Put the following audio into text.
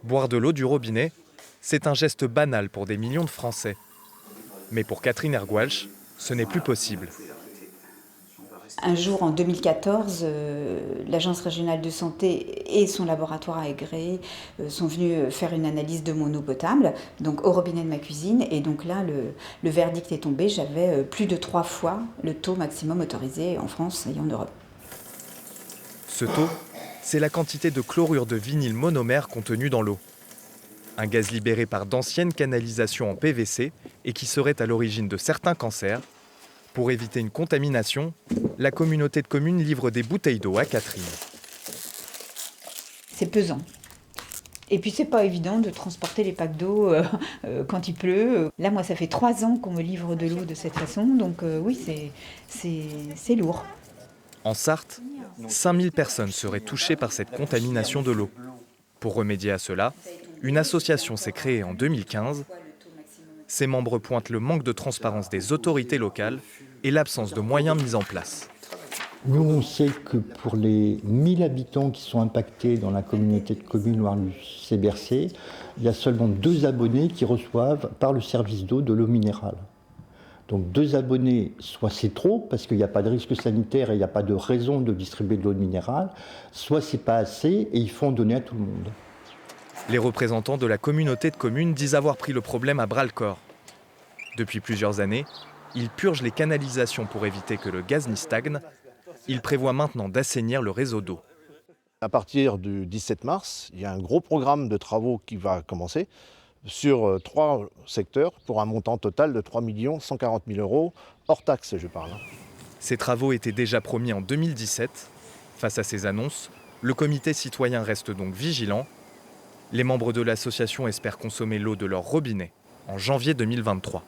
Boire de l'eau du robinet, c'est un geste banal pour des millions de Français. Mais pour Catherine Ergualch, ce n'est plus possible. Un jour, en 2014, l'Agence régionale de santé et son laboratoire agréé sont venus faire une analyse de mon eau potable, donc au robinet de ma cuisine. Et donc là, le verdict est tombé. J'avais plus de 3 fois le taux maximum autorisé en France et en Europe. Ce taux, c'est la quantité de chlorure de vinyle monomère contenue dans l'eau. Un gaz libéré par d'anciennes canalisations en PVC et qui serait à l'origine de certains cancers. Pour éviter une contamination, la communauté de communes livre des bouteilles d'eau à Catherine. C'est pesant. Et puis c'est pas évident de transporter les packs d'eau quand il pleut. Là, moi, ça fait 3 ans qu'on me livre de l'eau de cette façon, donc oui, c'est lourd. En Sarthe, 5000 personnes seraient touchées par cette contamination de l'eau. Pour remédier à cela, une association s'est créée en 2015. Ses membres pointent le manque de transparence des autorités locales et l'absence de moyens mis en place. Nous, on sait que pour les 1000 habitants qui sont impactés dans la communauté de communes Loire-Luce-Bercé, il y a seulement 2 abonnés qui reçoivent par le service d'eau de l'eau minérale. Donc 2 abonnés, soit c'est trop, parce qu'il n'y a pas de risque sanitaire et il n'y a pas de raison de distribuer de l'eau minérale, soit c'est pas assez et il faut en donner à tout le monde. Les représentants de la communauté de communes disent avoir pris le problème à bras-le-corps. Depuis plusieurs années, ils purgent les canalisations pour éviter que le gaz n'y stagne. Ils prévoient maintenant d'assainir le réseau d'eau. À partir du 17 mars, il y a un gros programme de travaux qui va commencer sur 3 secteurs pour un montant total de 3 140 000 €, hors taxes, je parle. Ces travaux étaient déjà promis en 2017. Face à ces annonces, le comité citoyen reste donc vigilant. Les membres de l'association espèrent consommer l'eau de leur robinet en janvier 2023.